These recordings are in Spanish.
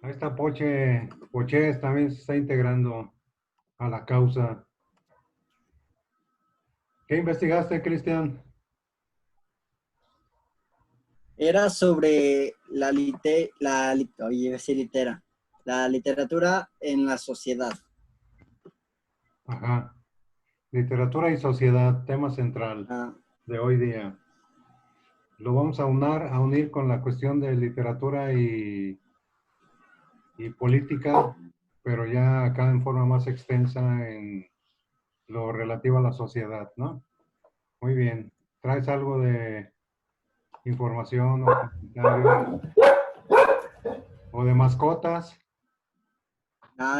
Ahí está Poche. Poche también se está integrando a la causa. ¿Qué investigaste, Cristian? Era sobre la literatura en la sociedad. Ajá. Literatura y sociedad, tema central Ah, de hoy día. Lo vamos a unir con la cuestión de literatura y política, pero ya acá en forma más extensa en lo relativo a la sociedad, ¿no? Muy bien. ¿Traes algo de información o comentario o de mascotas?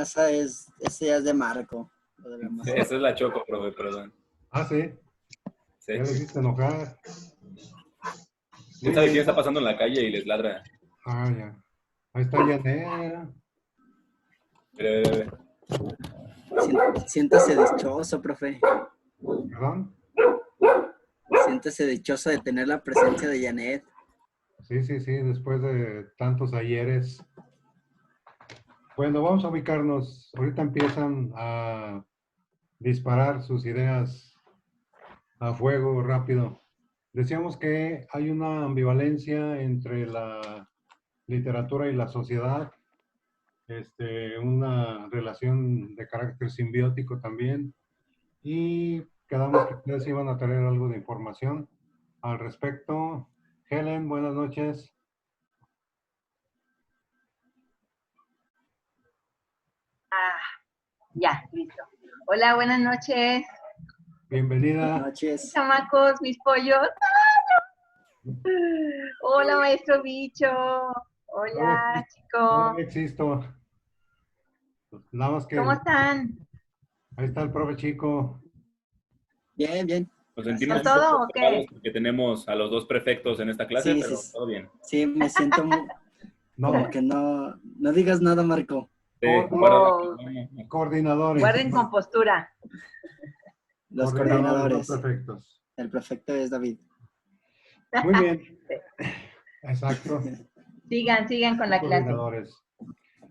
ese ya es de Marco. Lo de la Esa es la Choco, profe, perdón. Ah, sí. Sí. Ya le hiciste enojar. ¿Quién Muy sabe quién bien. está pasando en la calle y les ladra? Ah, ya. Ahí está Janet. Eh, Siéntase dichoso, profe. ¿Perdón? Siéntese dichoso de tener la presencia de Janet. Sí, sí, sí, después de tantos ayeres. Bueno, vamos a ubicarnos. Ahorita empiezan a disparar sus ideas a fuego rápido. Decíamos que hay una ambivalencia entre la literatura y la sociedad, una relación de carácter simbiótico también, y quedamos que ustedes iban a traer algo de información al respecto. Helen, buenas noches. Ya, listo. Hola, buenas noches. Bienvenida. Buenas noches. Chamacos, mis pollos. Hola, maestro bicho. Hola, chico. Todavía existo. Nada más que ¿Cómo están? ahí está el profe Chico. Bien, bien. Nos ¿Con sentimos un todo poco o qué? ocupados porque tenemos a los dos prefectos en esta clase, Sí, pero sí, todo bien. sí, me siento como No, que no digas nada, Marco. Sí, guarda la Oh, calma. coordinadores. guarden compostura. Los No coordinadores. perfectos. El prefecto es David. Muy bien. Exacto. Sigan con la clase. Coordinadores.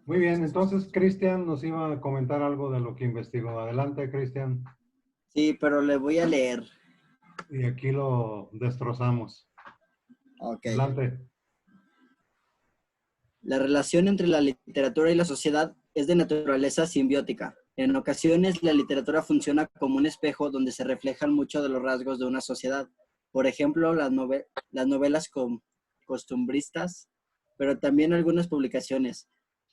Muy bien, entonces Cristian nos iba a comentar algo de lo que investigó. Adelante, Cristian. Sí, pero le voy a leer. Y aquí lo destrozamos. Ok. Adelante. La relación entre la literatura y la sociedad es de naturaleza simbiótica. En ocasiones, la literatura funciona como un espejo donde se reflejan muchos de los rasgos de una sociedad. Por ejemplo, las novelas costumbristas, pero también algunas publicaciones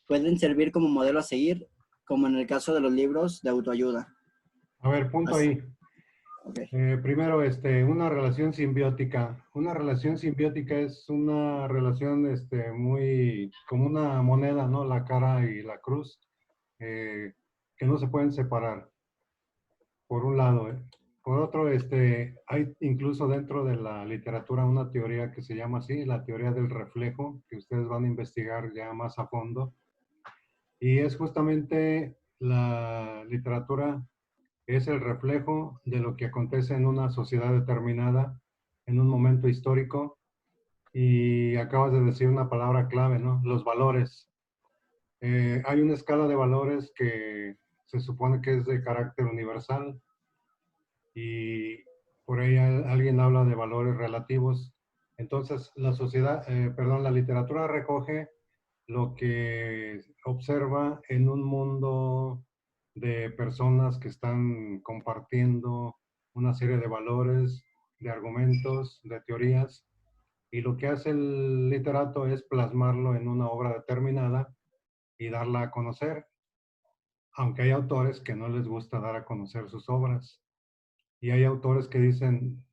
pueden servir como modelo a seguir, como en el caso de los libros de autoayuda. A ver, punto ahí. Okay. Primero, una relación simbiótica. Una relación simbiótica es una relación muy como una moneda, ¿no? La cara y la cruz, que no se pueden separar, por un lado. Por otro, hay incluso dentro de la literatura una teoría que se llama así, la teoría del reflejo, que ustedes van a investigar ya más a fondo. Y es justamente la literatura es el reflejo de lo que acontece en una sociedad determinada, en un momento histórico. Y acabas de decir una palabra clave, ¿no? Los valores. Hay una escala de valores que se supone que es de carácter universal y por ahí alguien habla de valores relativos. Entonces, la literatura recoge lo que observa en un mundo de personas que están compartiendo una serie de valores, de argumentos, de teorías, y lo que hace el literato es plasmarlo en una obra determinada y darla a conocer, aunque hay autores que no les gusta dar a conocer sus obras. Y hay autores que dicen,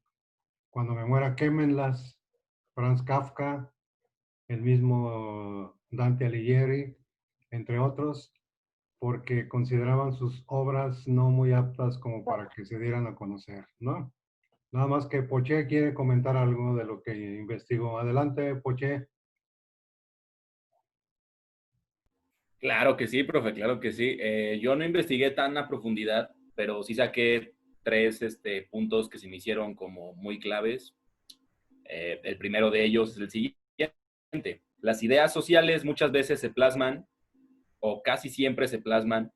cuando me muera, quémenlas. Franz Kafka, el mismo Dante Alighieri, entre otros, porque consideraban sus obras no muy aptas como para que se dieran a conocer, ¿no? Nada más que Poché quiere comentar algo de lo que investigó. Adelante, Poché. Claro que sí, profe, claro que sí. Yo no investigué tan a profundidad, pero sí saqué tres puntos que se me hicieron como muy claves. El primero de ellos es el siguiente. Las ideas sociales muchas veces se plasman o casi siempre se plasman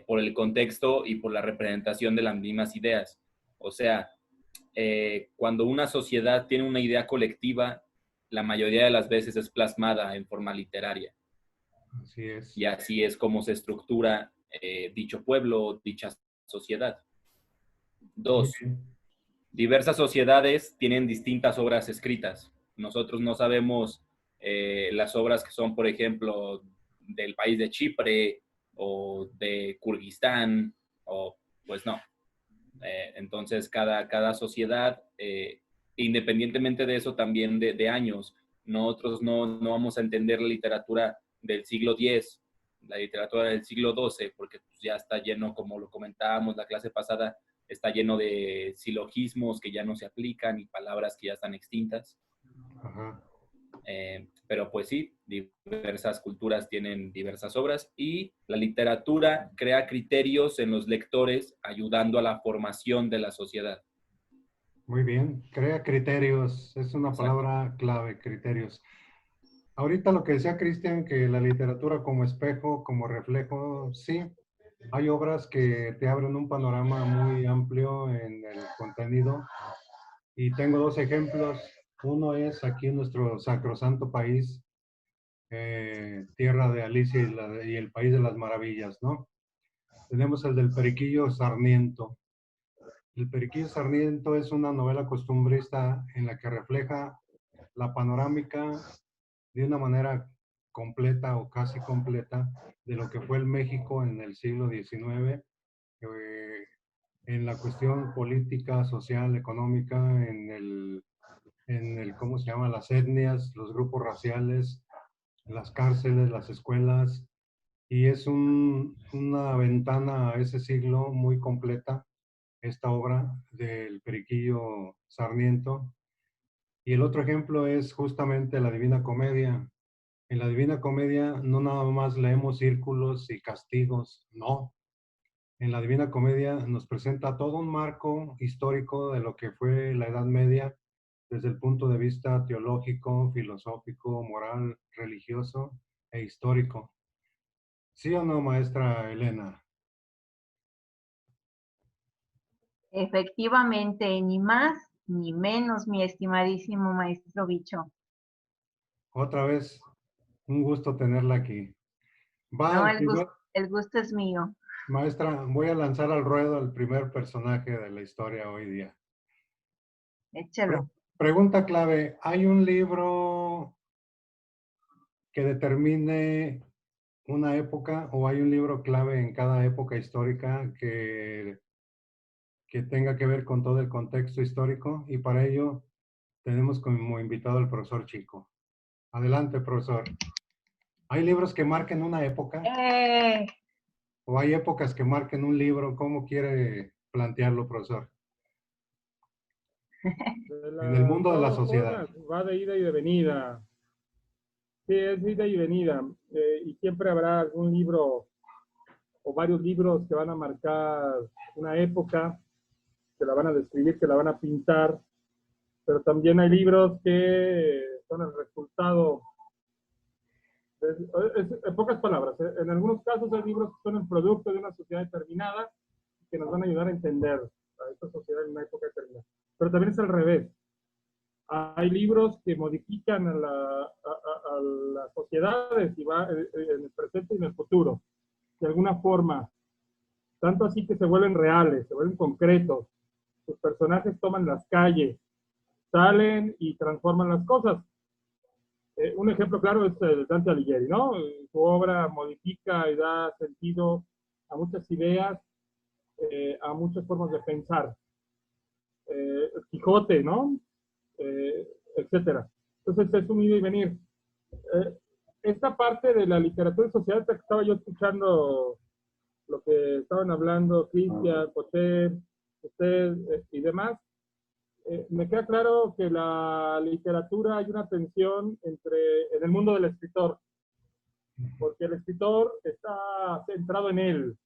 por el contexto y por la representación de las mismas ideas. O sea, cuando una sociedad tiene una idea colectiva, la mayoría de las veces es plasmada en forma literaria. Así es. Y así es como se estructura dicho pueblo, dicha sociedad. Muy 2. bien. Diversas sociedades tienen distintas obras escritas. Nosotros no sabemos las obras que son, por ejemplo, del país de Chipre o de Kirguistán, o pues no. Entonces, cada sociedad, independientemente de eso, también de años, nosotros no vamos a entender la literatura del siglo X, la literatura del siglo XII, porque pues, ya está lleno, como lo comentábamos la clase pasada, está lleno de silogismos que ya no se aplican y palabras que ya están extintas. Ajá. Pero pues sí, diversas culturas tienen diversas obras y la literatura crea criterios en los lectores ayudando a la formación de la sociedad. Muy bien. Crea criterios. Es una Exacto. palabra clave, criterios. Ahorita lo que decía Cristian, que la literatura como espejo, como reflejo, sí. Hay obras que te abren un panorama muy amplio en el contenido. Y tengo dos ejemplos. Uno es aquí en nuestro sacrosanto país, tierra de Alicia y el País de las Maravillas, ¿no? Tenemos el del Periquillo Sarniento. El Periquillo Sarniento es una novela costumbrista en la que refleja la panorámica de una manera completa o casi completa de lo que fue el México en el siglo XIX, en la cuestión política, social, económica, ¿cómo se llama? Las etnias, los grupos raciales, las cárceles, las escuelas, y es una ventana a ese siglo muy completa, esta obra del Periquillo Sarmiento. Y el otro ejemplo es justamente la Divina Comedia. En la Divina Comedia no nada más leemos círculos y castigos, no. En la Divina Comedia nos presenta todo un marco histórico de lo que fue la Edad Media desde el punto de vista teológico, filosófico, moral, religioso e histórico. ¿Sí o no, maestra Elena? Efectivamente, ni más ni menos, mi estimadísimo maestro Bicho. Otra vez, un gusto tenerla aquí. Va No, el primer, el gusto es mío. maestra, voy a lanzar al ruedo al primer personaje de la historia hoy día. Échalo. Pregunta clave, ¿hay un libro que determine una época o hay un libro clave en cada época histórica que tenga que ver con todo el contexto histórico? Y para ello tenemos como invitado al profesor Chico. Adelante, profesor. ¿Hay libros que marquen una época ¡Eh! o hay épocas que marquen un libro? ¿Cómo quiere plantearlo, profesor? En el De mundo de la todas sociedad. formas, va de ida y de venida. Sí, es ida y venida. Y siempre habrá algún libro o varios libros que van a marcar una época, que la van a describir, que la van a pintar, pero también hay libros que son el resultado, en pocas palabras, en algunos casos hay libros que son el producto de una sociedad determinada que nos van a ayudar a entender a esta sociedad en una época determinada. Pero también es al revés. Hay libros que modifican a las sociedades y va en el presente y en el futuro, de alguna forma, tanto así que se vuelven reales, se vuelven concretos. Sus personajes toman las calles, salen y transforman las cosas. Un ejemplo claro es Dante Alighieri, ¿no? Su obra modifica y da sentido a muchas ideas, a muchas formas de pensar. Quijote, ¿no? Etcétera. Entonces es un ir y venir. Esta parte de la literatura y sociedad, que estaba yo escuchando lo que estaban hablando Cristian, José, usted y demás, me queda claro que la literatura hay una tensión en el mundo del escritor, porque el escritor está centrado en él,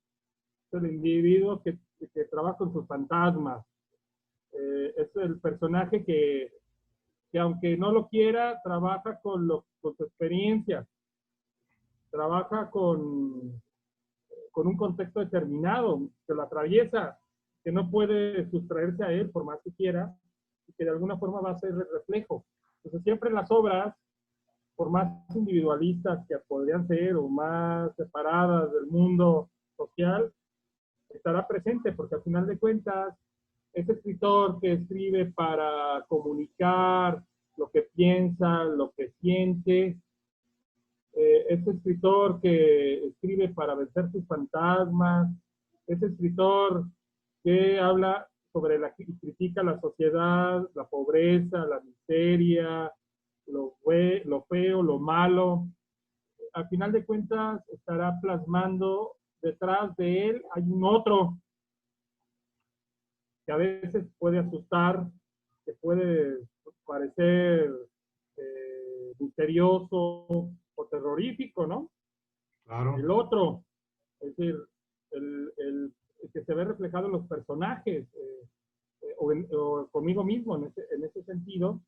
es el individuo que trabaja con sus fantasmas, es el personaje que aunque no lo quiera, trabaja con su experiencia. trabaja con un contexto determinado, que lo atraviesa, que no puede sustraerse a él por más que quiera, y que de alguna forma va a ser el reflejo. Entonces siempre en las obras, por más individualistas que podrían ser o más separadas del mundo social, estará presente, porque al final de cuentas, ese escritor que escribe para comunicar lo que piensa, lo que siente, ese escritor que escribe para vencer sus fantasmas, ese escritor que habla sobre y critica la sociedad, la pobreza, la miseria, lo feo, lo malo. Al final de cuentas estará plasmando detrás de él hay un otro que a veces puede asustar, que puede parecer misterioso o terrorífico, ¿no? Claro. El otro, es decir, el que se ve reflejado en los personajes, o conmigo mismo en ese sentido,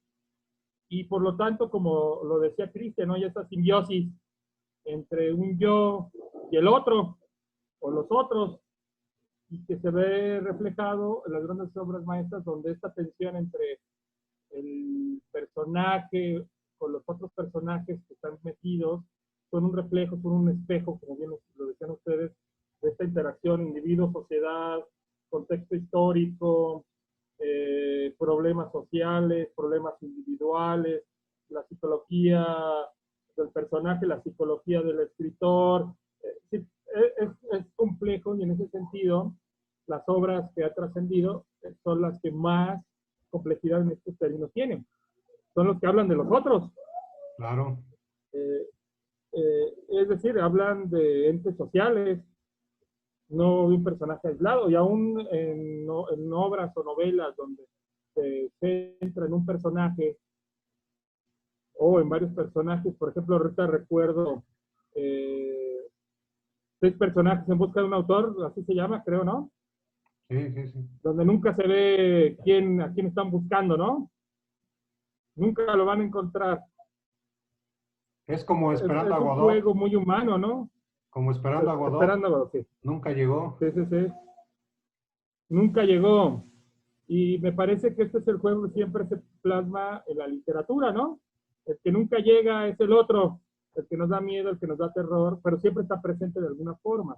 y por lo tanto, como lo decía Cristian, ¿no? Hay esa simbiosis entre un yo y el otro, o los otros, y que se ve reflejado en las grandes obras maestras, donde esta tensión entre el personaje con los otros personajes que están metidos son un reflejo, son un espejo, como bien lo decían ustedes, de esta interacción individuo-sociedad, contexto histórico, problemas sociales, problemas individuales, la psicología del personaje, la psicología del escritor. Es complejo, y en ese sentido las obras que ha trascendido son las que más complejidad en estos términos tienen. Son los que hablan de los otros. Claro. Es decir, hablan de entes sociales, no de un personaje aislado, y aún en obras o novelas donde se centra en un personaje o en varios personajes. Por ejemplo, ahorita recuerdo 6 personajes en busca de un autor, así se llama, creo, ¿no? Sí, sí, sí. Donde nunca se ve a quién están buscando, ¿no? Nunca lo van a encontrar. Es como Esperando a Es un Godot. juego muy humano, ¿no? Como Esperando a Godot. Esperando a Godot, sí. Nunca llegó. Sí, sí, sí. Nunca llegó. Y me parece que este es el juego que siempre se plasma en la literatura, ¿no? El que nunca llega es el otro, el que nos da miedo, el que nos da terror, pero siempre está presente de alguna forma.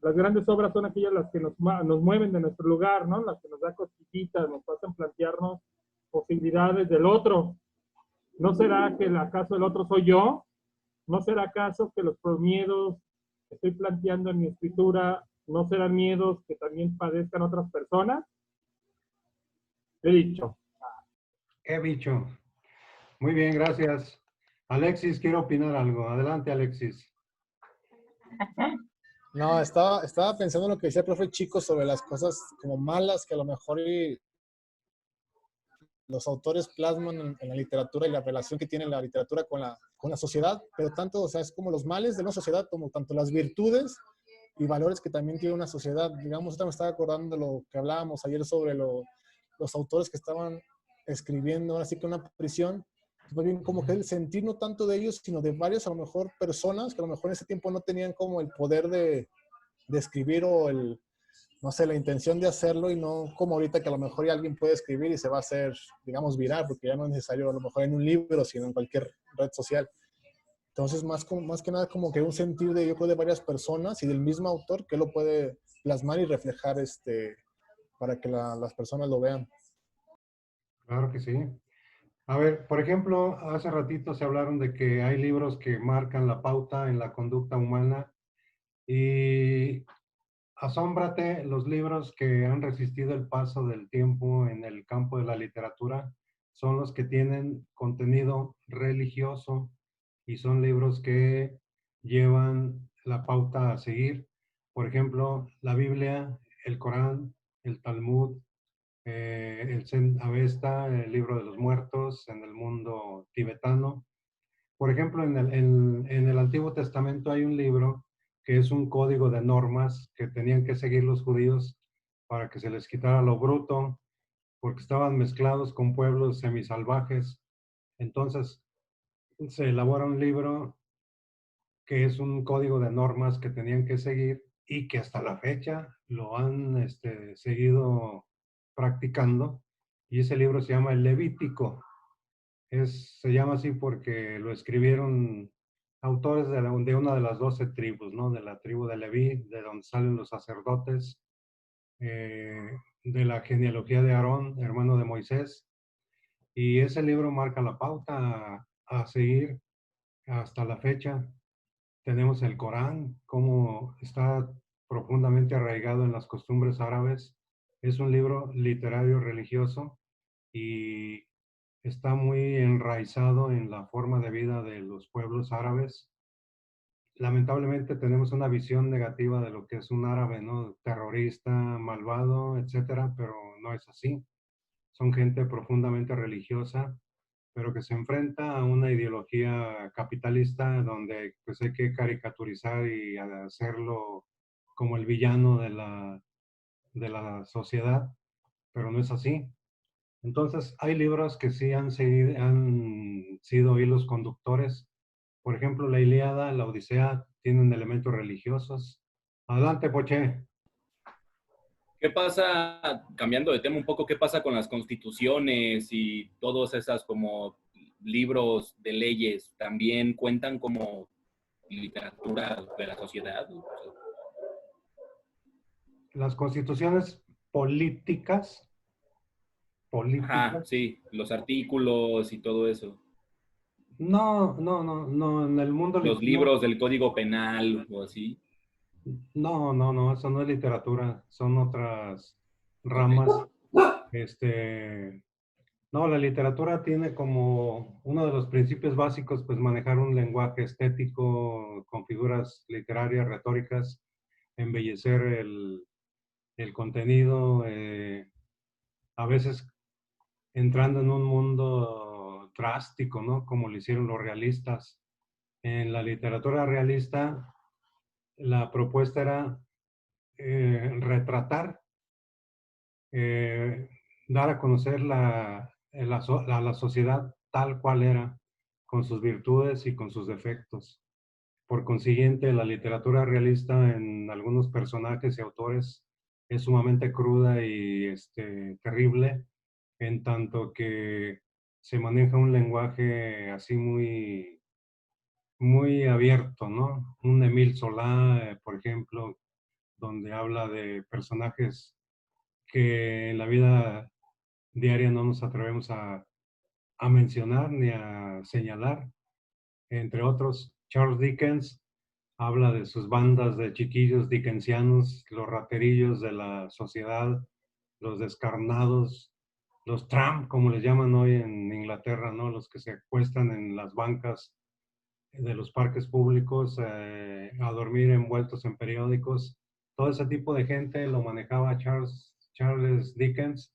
Las grandes obras son aquellas las que nos mueven de nuestro lugar, ¿no? Las que nos dan cosquillitas, nos hacen plantearnos posibilidades del otro. ¿No será que acaso el otro soy yo? ¿No será acaso que los miedos que estoy planteando en mi escritura no serán miedos que también padezcan otras personas? He dicho. He dicho. Muy bien, gracias. Alexis, quiero opinar algo. Adelante, Alexis. No, estaba pensando en lo que decía el profe Chico sobre las cosas como malas que a lo mejor los autores plasman en la literatura y la relación que tiene la literatura con la sociedad, pero tanto, o sea, es como los males de una sociedad, como tanto las virtudes y valores que también tiene una sociedad. Digamos, me estaba acordando de lo que hablábamos ayer sobre los autores que estaban escribiendo, así que una prisión, más bien como que el sentir no tanto de ellos, sino de varias a lo mejor personas que a lo mejor en ese tiempo no tenían como el poder de escribir o no sé, la intención de hacerlo, y no como ahorita que a lo mejor ya alguien puede escribir y se va a hacer, digamos, viral, porque ya no es necesario a lo mejor en un libro, sino en cualquier red social. Entonces, más que nada como que un sentir yo creo, de varias personas y del mismo autor que lo puede plasmar y reflejar para que las personas lo vean. Claro que sí. A ver, por ejemplo, hace ratito se hablaron de que hay libros que marcan la pauta en la conducta humana, y asómbrate los libros que han resistido el paso del tiempo en el campo de la literatura. Son los que tienen contenido religioso y son libros que llevan la pauta a seguir. Por ejemplo, la Biblia, el Corán, el Talmud, el Zen Avesta, el libro de los muertos en el mundo tibetano. Por ejemplo, en el Antiguo Testamento hay un libro que es un código de normas que tenían que seguir los judíos para que se les quitara lo bruto, porque estaban mezclados con pueblos semisalvajes. Entonces, se elabora un libro que es un código de normas que tenían que seguir y que hasta la fecha lo han seguido practicando. Y ese libro se llama El Levítico. Se llama así porque lo escribieron autores de una de las 12 tribus, ¿no? De la tribu de Leví, de donde salen los sacerdotes, de la genealogía de Aarón, hermano de Moisés. Y ese libro marca la pauta a seguir hasta la fecha. Tenemos el Corán, cómo está profundamente arraigado en las costumbres árabes. Es un libro literario religioso y está muy enraizado en la forma de vida de los pueblos árabes. Lamentablemente tenemos una visión negativa de lo que es un árabe, ¿no? Terrorista, malvado, etcétera, pero no es así. Son gente profundamente religiosa, pero que se enfrenta a una ideología capitalista donde pues hay que caricaturizar y hacerlo como el villano de la sociedad, pero no es así. Entonces, hay libros que sí han sido hilos conductores. Por ejemplo, la Ilíada, la Odisea, tienen elementos religiosos. Adelante, Poche. ¿Qué pasa, cambiando de tema un poco, qué pasa con las constituciones y todas esas como libros de leyes? ¿También cuentan como literatura de la sociedad? Las constituciones políticas, Ajá, sí, los artículos y todo eso. no, en el mundo, Los no, libros del Código Penal o así. no, eso no es literatura, son otras Ok. ramas. No, la literatura tiene como uno de los principios básicos, pues manejar un lenguaje estético con figuras literarias, retóricas, embellecer el contenido, a veces entrando en un mundo drástico, ¿no? Como lo hicieron los realistas. En la literatura realista, la propuesta era retratar, eh, dar a conocer la sociedad tal cual era, con sus virtudes y con sus defectos. Por consiguiente, la literatura realista en algunos personajes y autores es sumamente cruda y terrible, en tanto que se maneja un lenguaje así muy abierto, ¿no? Un Émile Zola, por ejemplo, donde habla de personajes que en la vida diaria no nos atrevemos a mencionar ni a señalar. Entre otros, Charles Dickens habla de sus bandas de chiquillos dickensianos, los raterillos de la sociedad, los descarnados, los tramp, como les llaman hoy en Inglaterra, ¿no? Los que se acuestan en las bancas de los parques públicos a dormir envueltos en periódicos. Todo ese tipo de gente lo manejaba Charles Dickens,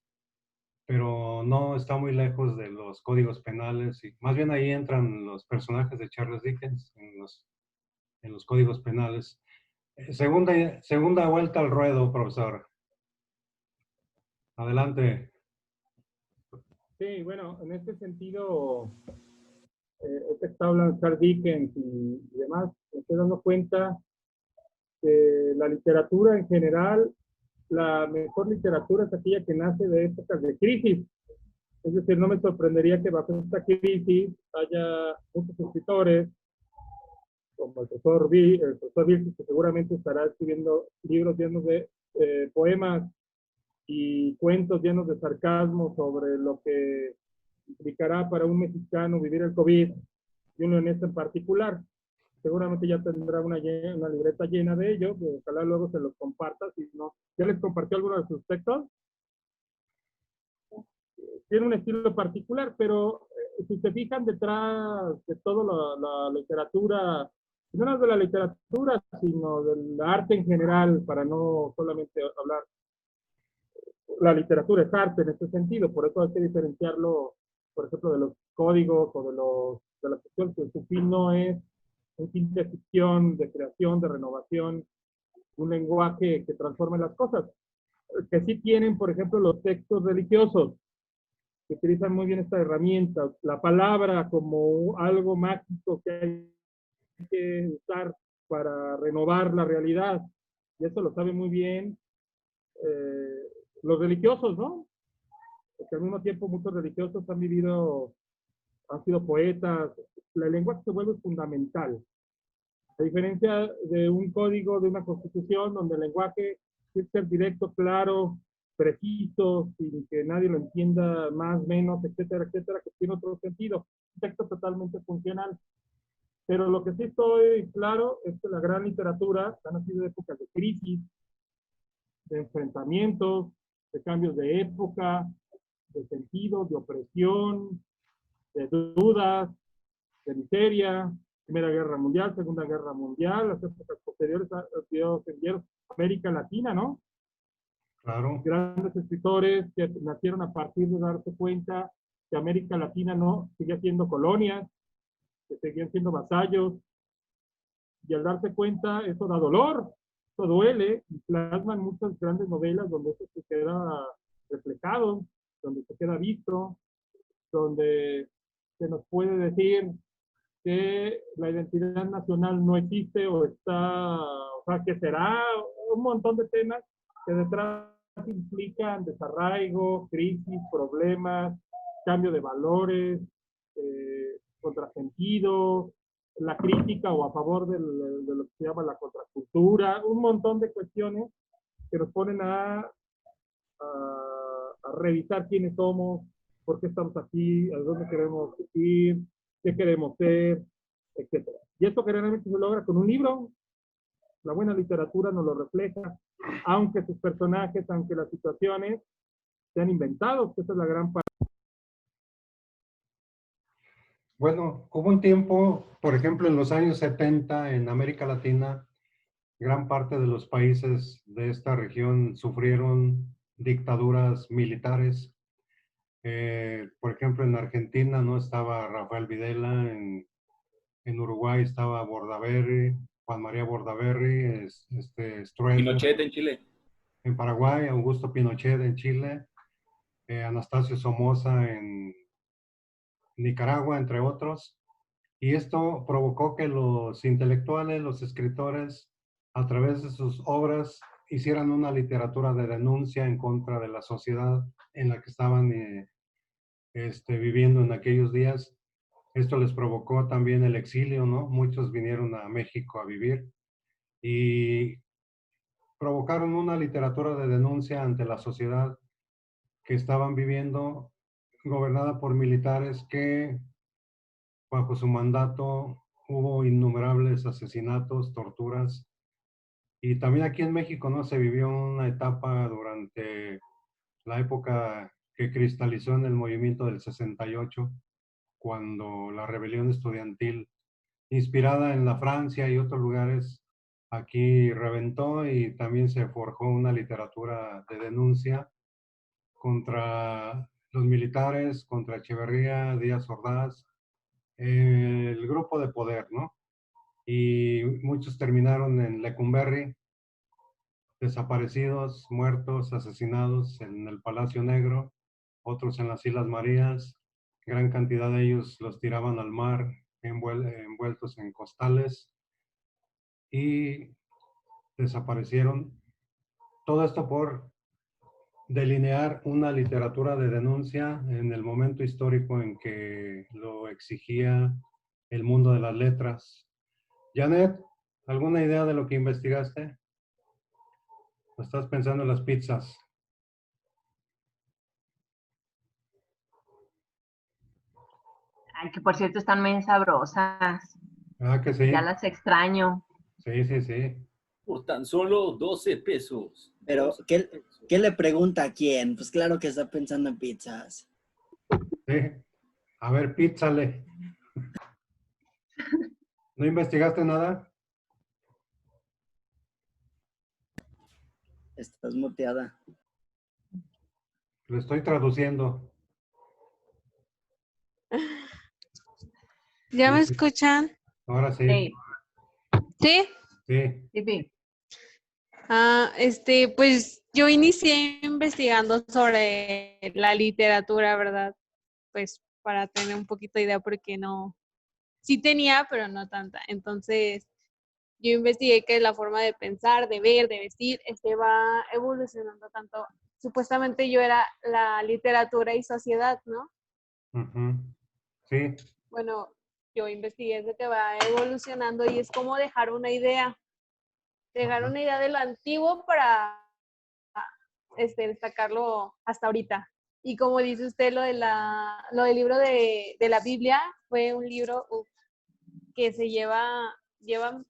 pero no está muy lejos de los códigos penales. Y más bien ahí entran los personajes de Charles Dickens en los códigos penales. Segunda vuelta al ruedo, profesor. Adelante. Sí, bueno, en este sentido, este está hablando de Charles Dickens y demás, me estoy dando cuenta que la literatura en general, la mejor literatura es aquella que nace de épocas de crisis. Es decir, no me sorprendería que bajo esta crisis haya muchos escritores, como el profesor Bill, que seguramente estará escribiendo libros llenos de poemas y cuentos llenos de sarcasmo sobre lo que implicará para un mexicano vivir el COVID y un leonés en particular. Seguramente ya tendrá una libreta llena de ello, que ojalá luego se los comparta. Si no, ¿ya les compartió alguno de sus textos? Tiene un estilo particular, pero si se fijan detrás de toda la literatura, no de la literatura, sino del arte en general, para no solamente hablar, la literatura es arte en este sentido, por eso hay que diferenciarlo, por ejemplo, de los códigos o de las cuestiones, que su fin no es un fin de ficción, de creación, de renovación, un lenguaje que transforme las cosas, que sí tienen, por ejemplo, los textos religiosos, que utilizan muy bien esta herramienta, la palabra como algo mágico que hay que usar para renovar la realidad. Y eso lo saben muy bien los religiosos, ¿no? Porque al mismo tiempo muchos religiosos han sido poetas. El lenguaje se vuelve fundamental. A diferencia de un código, de una constitución, donde el lenguaje tiene que ser directo, claro, preciso, sin que nadie lo entienda más, menos, etcétera, etcétera, que tiene otro sentido. Un texto totalmente funcional. Pero lo que sí estoy claro es que la gran literatura han sido épocas de crisis, de enfrentamientos, de cambios de época, de sentido, de opresión, de dudas, de miseria, Primera Guerra Mundial, Segunda Guerra Mundial, las épocas posteriores a América Latina, ¿no? Claro. Grandes escritores que nacieron a partir de darse cuenta que América Latina no seguía siendo colonias, que seguían siendo vasallos, y al darse cuenta eso da dolor, eso duele, y plasman muchas grandes novelas donde eso se queda reflejado, donde se queda visto, donde se nos puede decir que la identidad nacional no existe o sea, que será un montón de temas que detrás implican desarraigo, crisis, problemas, cambio de valores, contrasentido, la crítica o a favor de lo que se llama la contracultura, un montón de cuestiones que nos ponen a revisar quiénes somos, por qué estamos aquí, a dónde queremos ir, qué queremos ser, etc. Y esto generalmente se logra con un libro. La buena literatura nos lo refleja, aunque sus personajes, aunque las situaciones sean inventados, que esa es la gran parte. Bueno, hubo un tiempo, por ejemplo, en los años 70 en América Latina, gran parte de los países de esta región sufrieron dictaduras militares. Por ejemplo, en Argentina no estaba Rafael Videla, en Uruguay estaba Bordaberry, Juan María Bordaberry, Stroessner. Pinochet en Chile. En Paraguay, Augusto Pinochet en Chile, Anastasio Somoza en Nicaragua, entre otros. Y esto provocó que los intelectuales, los escritores, a través de sus obras, hicieran una literatura de denuncia en contra de la sociedad en la que estaban viviendo en aquellos días. Esto les provocó también el exilio, ¿no? Muchos vinieron a México a vivir y provocaron una literatura de denuncia ante la sociedad que estaban viviendo, gobernada por militares que bajo su mandato hubo innumerables asesinatos, torturas. Y también aquí en México, ¿no? Se vivió una etapa durante la época que cristalizó en el movimiento del 68, cuando la rebelión estudiantil, inspirada en la Francia y otros lugares, aquí reventó y también se forjó una literatura de denuncia contra los militares, contra Echeverría, Díaz Ordaz, el grupo de poder, ¿no? Y muchos terminaron en Lecumberri, desaparecidos, muertos, asesinados en el Palacio Negro, otros en las Islas Marías, gran cantidad de ellos los tiraban al mar, envueltos en costales, y desaparecieron. Todo esto por delinear una literatura de denuncia en el momento histórico en que lo exigía el mundo de las letras. Janet, ¿alguna idea de lo que investigaste? ¿O estás pensando en las pizzas? Ay, que por cierto están muy sabrosas. Ah, que sí. Ya las extraño. Sí, sí, sí. Por tan solo 12 pesos. Pero, 12 ¿qué pesos. le pregunta a quién? Pues claro que está pensando en pizzas. Sí. A ver, pízzale. ¿No investigaste nada? Estás muteada. Lo estoy traduciendo. ¿Ya me escuchan? Ahora sí. Sí, Sí. Sí. sí, sí. Pues yo inicié investigando sobre la literatura, ¿verdad? Pues para tener un poquito de idea porque no sí tenía, pero no tanta. Entonces, yo investigué que la forma de pensar, de ver, de vestir, va evolucionando tanto. Supuestamente yo era la literatura y sociedad, ¿no? Ujú. Sí, Bueno, yo investigué de que va evolucionando y es como dejar una idea ajá. de lo antiguo para destacarlo hasta ahorita. Y como dice usted, lo del libro de la Biblia fue un libro que lleva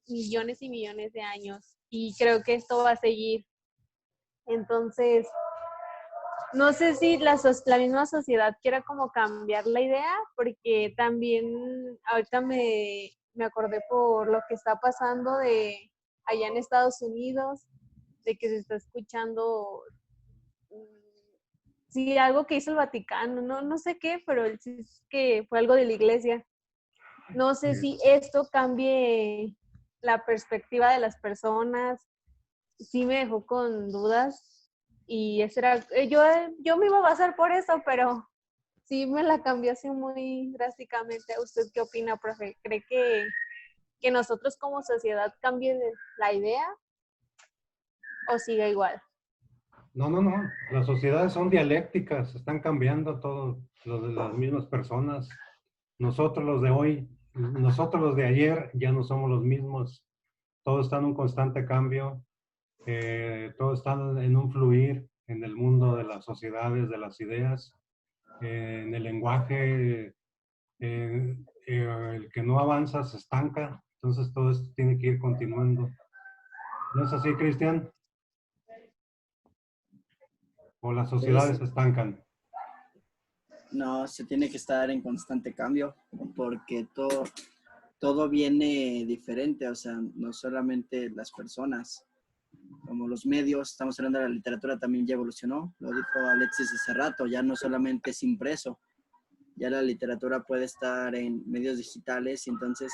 millones y millones de años y creo que esto va a seguir. Entonces, no sé si la misma sociedad quiera como cambiar la idea, porque también ahorita me acordé por lo que está pasando de allá en Estados Unidos, de que se está escuchando, sí, algo que hizo el Vaticano, no sé qué, pero sí es que fue algo de la iglesia. No sé si esto cambie la perspectiva de las personas, sí me dejó con dudas y ese era, yo me iba a basar por eso, pero sí me la cambió así muy drásticamente. ¿Usted qué opina, profe? ¿Cree que nosotros como sociedad cambie la idea o siga igual? No, no, no. Las sociedades son dialécticas, están cambiando todo, lo de las mismas personas. Nosotros los de hoy, nosotros los de ayer ya no somos los mismos. Todo está en un constante cambio, todo está en un fluir en el mundo de las sociedades, de las ideas, en el lenguaje. El que no avanza se estanca, entonces todo esto tiene que ir continuando. ¿No es así, Cristian? ¿O las sociedades Es, se estancan? no, se tiene que estar en constante cambio porque todo viene diferente, o sea, no solamente las personas, como los medios, estamos hablando de la literatura, también ya evolucionó, lo dijo Alexis hace rato, ya no solamente es impreso, ya la literatura puede estar en medios digitales, y entonces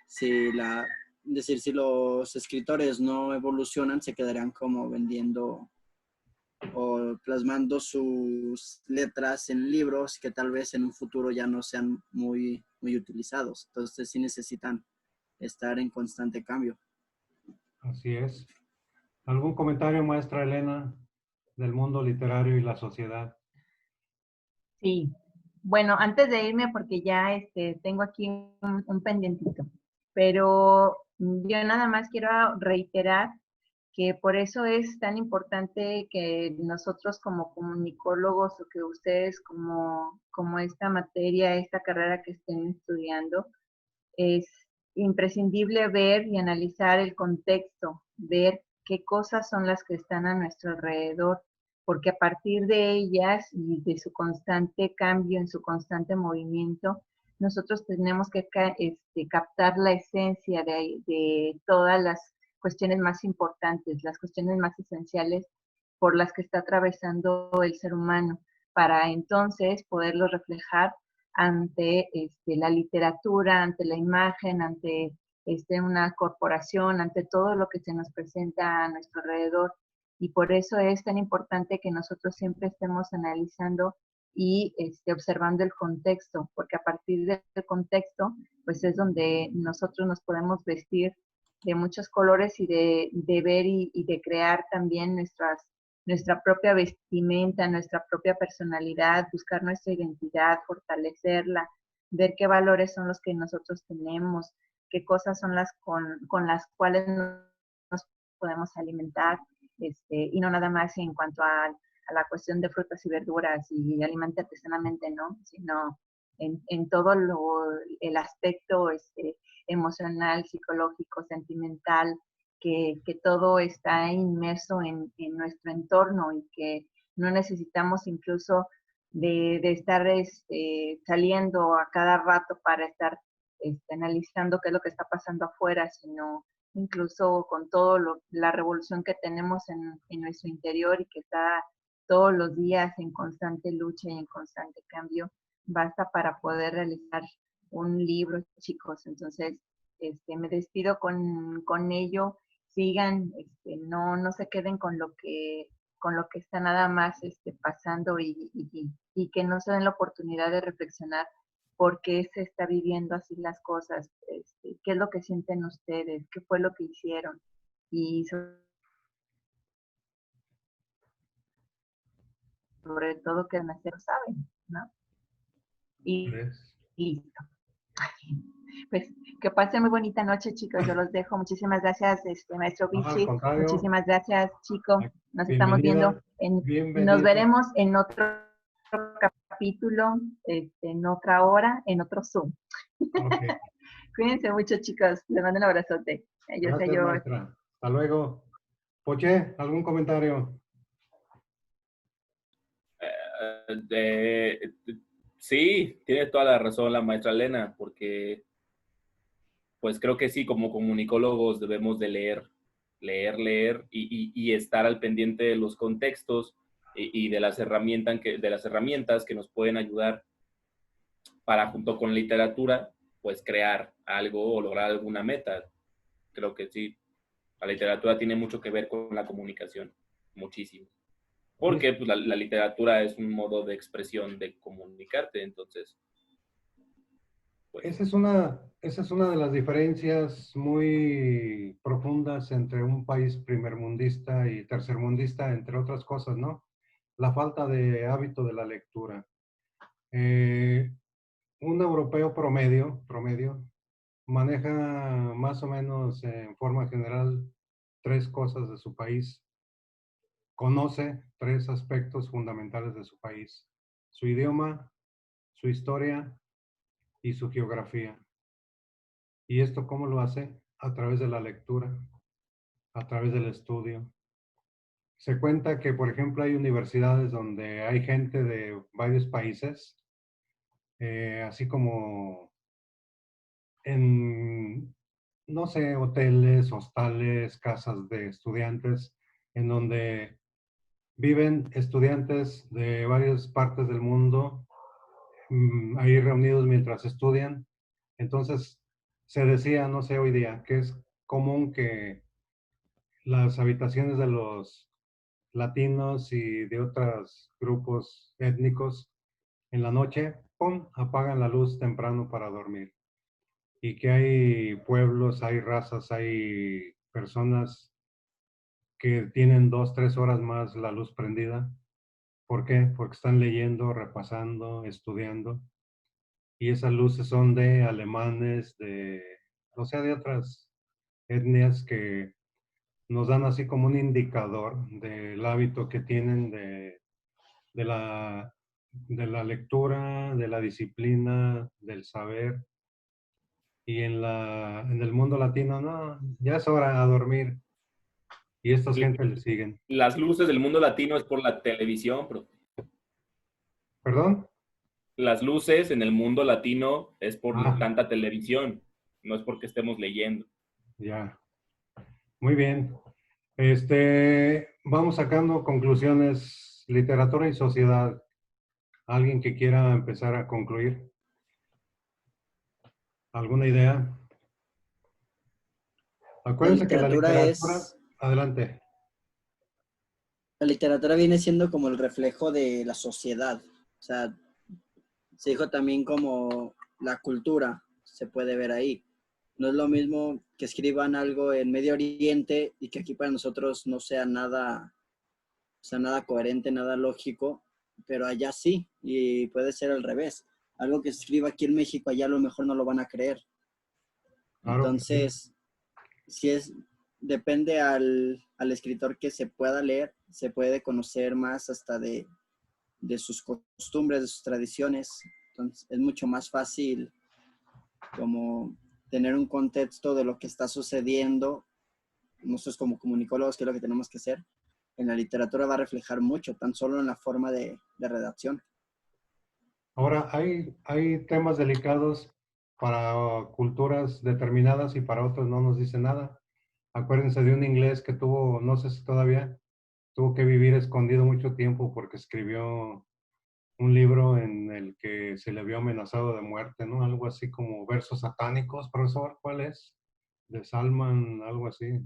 si los escritores no evolucionan, se quedarán como vendiendo o plasmando sus letras en libros que tal vez en un futuro ya no sean muy utilizados. Entonces sí necesitan estar en constante cambio. Así es. ¿Algún comentario, maestra Elena, del mundo literario y la sociedad? Sí. Bueno, antes de irme, porque ya tengo aquí un pendientito, pero yo nada más quiero reiterar que por eso es tan importante que nosotros como comunicólogos o que ustedes como esta materia, esta carrera que estén estudiando, es imprescindible ver y analizar el contexto, ver qué cosas son las que están a nuestro alrededor, porque a partir de ellas y de su constante cambio, en su constante movimiento, nosotros tenemos que captar la esencia de todas las cuestiones más importantes, las cuestiones más esenciales por las que está atravesando el ser humano, para entonces poderlo reflejar ante la literatura, ante la imagen, ante una corporación, ante todo lo que se nos presenta a nuestro alrededor. Y por eso es tan importante que nosotros siempre estemos analizando y observando el contexto, porque a partir del contexto, pues es donde nosotros nos podemos vestir de muchos colores y de ver y de crear también nuestra propia vestimenta, nuestra propia personalidad, buscar nuestra identidad, fortalecerla, ver qué valores son los que nosotros tenemos, qué cosas son las con las cuales nos podemos alimentar, y no nada más en cuanto a la cuestión de frutas y verduras y alimentarte sanamente, ¿no? Sino en todo el aspecto emocional, psicológico, sentimental, que todo está inmerso en nuestro entorno y que no necesitamos incluso de estar saliendo a cada rato para estar analizando qué es lo que está pasando afuera, sino incluso con todo la revolución que tenemos en nuestro interior y que está todos los días en constante lucha y en constante cambio, basta para poder realizar un libro, chicos. Entonces, me despido con ello. Sigan, no se queden con lo que está nada más pasando y que no se den la oportunidad de reflexionar por qué se está viviendo así las cosas, qué es lo que sienten ustedes, qué fue lo que hicieron. Y sobre todo que el maestro sabe, ¿no? Y ¿Ves? listo. Pues que pasen muy bonita noche, chicos. Yo los dejo. Muchísimas gracias, maestro No, al Vichy. contrario, Muchísimas gracias, chico. Nos estamos viendo. bienvenida, Nos bienvenida. veremos en otro capítulo, en otra hora, en otro Zoom. Ok, Cuídense mucho, chicos. Les mando un abrazote. Yo sé gracias, yo. maestra. Hasta luego. Poche, ¿algún comentario? Sí, tiene toda la razón la maestra Elena, porque pues creo que sí, como comunicólogos debemos de leer y estar al pendiente de los contextos y de las herramientas que nos pueden ayudar para, junto con literatura, pues crear algo o lograr alguna meta. Creo que sí, la literatura tiene mucho que ver con la comunicación, muchísimo. Porque pues, la literatura es un modo de expresión de comunicarte, entonces, pues, Esa es una de las diferencias muy profundas entre un país primermundista y tercermundista, entre otras cosas, ¿no? La falta de hábito de la lectura. Eh, un europeo promedio, maneja más o menos en forma general tres cosas de su país. Conoce tres aspectos fundamentales de su país: su idioma, su historia y su geografía. ¿Y esto cómo lo hace? A través de la lectura, a través del estudio. Se cuenta que, por ejemplo, hay universidades donde hay gente de varios países, así como en, no sé, hoteles, hostales, casas de estudiantes, en donde viven estudiantes de varias partes del mundo, ahí reunidos mientras estudian. Entonces, se decía, no sé, hoy día, que es común que las habitaciones de los latinos y de otros grupos étnicos en la noche, ¡pum!, apagan la luz temprano para dormir. Y que hay pueblos, hay razas, hay personas que tienen 2, 3 horas más la luz prendida. ¿Por qué? Porque están leyendo, repasando, estudiando. Y esas luces son de alemanes, o sea, de otras etnias que nos dan así como un indicador del hábito que tienen de la, de la lectura, de la disciplina, del saber. Y en el mundo latino, no, ya es hora a dormir. Y estas gente le siguen. las luces del mundo latino es por la televisión, pero ¿Perdón? las luces en el mundo latino es por Ah, tanta televisión, no es porque estemos leyendo. ya. Muy bien. Vamos sacando conclusiones. Literatura y sociedad. ¿Alguien que quiera empezar a concluir? ¿Alguna idea? La Acuérdense que la literatura literatura, es, adelante. la literatura viene siendo como el reflejo de la sociedad. O sea, se dijo también como la cultura, se puede ver ahí. No es lo mismo que escriban algo en Medio Oriente y que aquí para nosotros no sea nada, o sea, nada coherente, nada lógico, pero allá sí, y puede ser al revés. Algo que se escriba aquí en México, allá a lo mejor no lo van a creer. Claro que sí. Entonces, si es, depende al escritor que se pueda leer, se puede conocer más hasta de sus costumbres, de sus tradiciones. Entonces, es mucho más fácil como tener un contexto de lo que está sucediendo. Nosotros como comunicólogos, que es lo que tenemos que hacer, en la literatura va a reflejar mucho, tan solo en la forma de redacción. Ahora, hay temas delicados para culturas determinadas y para otros no nos dice nada. Acuérdense de un inglés que tuvo, no sé si todavía, tuvo que vivir escondido mucho tiempo porque escribió un libro en el que se le vio amenazado de muerte, ¿no? Algo así como versos satánicos, profesor, ¿cuál es? De Salman, algo así,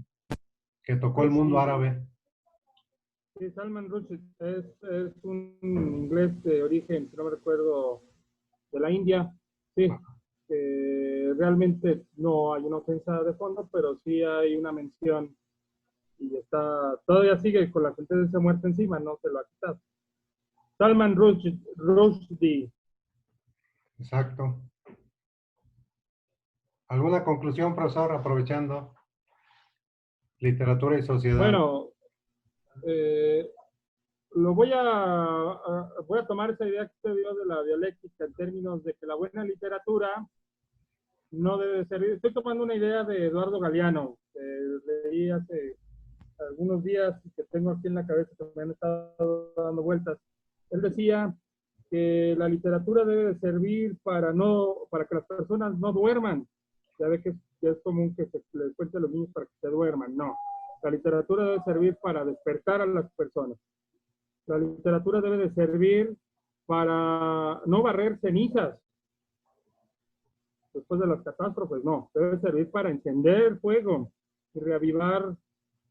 que tocó el mundo Rushdie. árabe. Sí, Salman Rushdie es un inglés de origen, si no me recuerdo, de la India. Sí, realmente no hay una ofensa de fondo, pero sí hay una mención y todavía sigue con la sentencia de muerte encima, no se lo ha quitado. Salman Rushdie. Exacto. ¿Alguna conclusión, profesor, aprovechando literatura y sociedad? Bueno, voy a tomar esa idea que usted dio de la dialéctica en términos de que la buena literatura no debe servir. Estoy tomando una idea de Eduardo Galeano, que leí hace algunos días y que tengo aquí en la cabeza, que me han estado dando vueltas. Él decía que la literatura debe de servir para que las personas no duerman. Ya ve que es común que se les cuente a los niños para que se duerman. No. La literatura debe servir para despertar a las personas. La literatura debe de servir para no barrer cenizas después de las catástrofes, no. Debe servir para encender el fuego y reavivar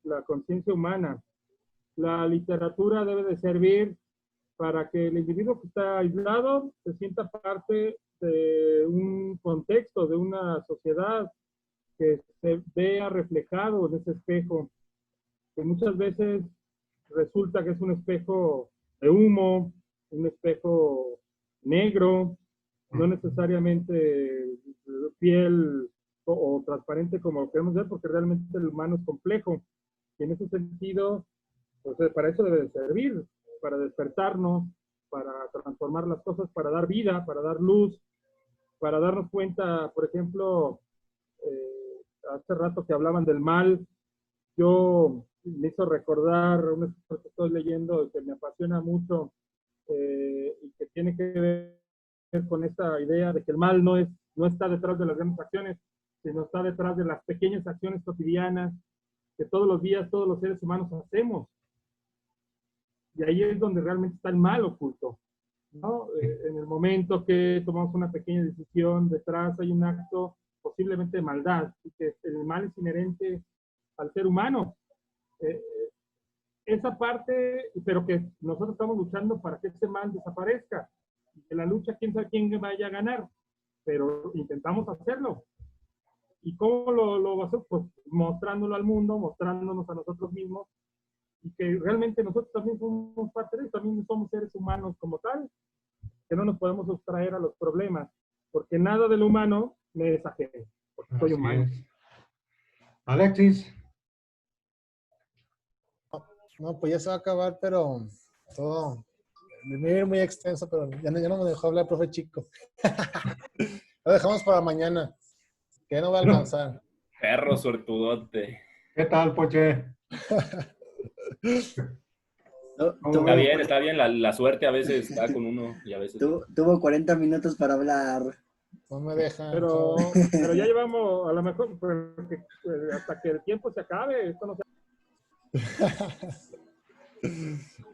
la conciencia humana. La literatura debe de servir para que el individuo que está aislado se sienta parte de un contexto, de una sociedad, que se vea reflejado en ese espejo, que muchas veces resulta que es un espejo de humo, un espejo negro, no necesariamente piel o transparente como lo queremos ver, porque realmente el humano es complejo. Y en ese sentido, pues para eso debe de servir, para despertarnos, para transformar las cosas, para dar vida, para dar luz, para darnos cuenta, por ejemplo, hace rato que hablaban del mal, yo me hizo recordar un escritor que estoy leyendo que me apasiona mucho y que tiene que ver con esta idea de que el mal no está detrás de las grandes acciones, sino está detrás de las pequeñas acciones cotidianas que todos los días todos los seres humanos hacemos. Y ahí es donde realmente está el mal oculto, ¿no? En el momento que tomamos una pequeña decisión, detrás hay un acto posiblemente de maldad, y que el mal es inherente al ser humano. Esa parte, pero que nosotros estamos luchando para que ese mal desaparezca. En la lucha, quién sabe quién vaya a ganar, pero intentamos hacerlo. ¿Y cómo lo hacemos? Pues mostrándolo al mundo, mostrándonos a nosotros mismos, y que realmente nosotros también somos parte de eso, también somos seres humanos como tal, que no nos podemos sustraer a los problemas, porque nada del humano me es ajeno, porque soy humano. Es. Alexis. No, pues ya se va a acabar, pero todo muy extenso, pero ya no me dejó hablar, profe Chico. Lo dejamos para mañana, que no va a alcanzar. Perro suertudote. ¿Qué tal, Poche? Está bien, la suerte a veces está con uno y a veces... Tuvo 40 minutos para hablar. No me dejan. Pero ya llevamos, a lo mejor, hasta que el tiempo se acabe, esto no se...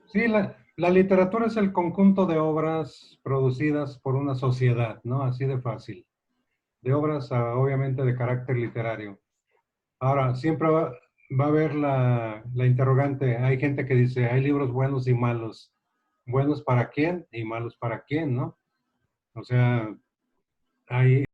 Sí, la literatura es el conjunto de obras producidas por una sociedad, ¿no? Así de fácil. De obras, obviamente, de carácter literario. Ahora, siempre va a haber la interrogante. Hay gente que dice, hay libros buenos y malos. ¿Buenos para quién y malos para quién, no? O sea, hay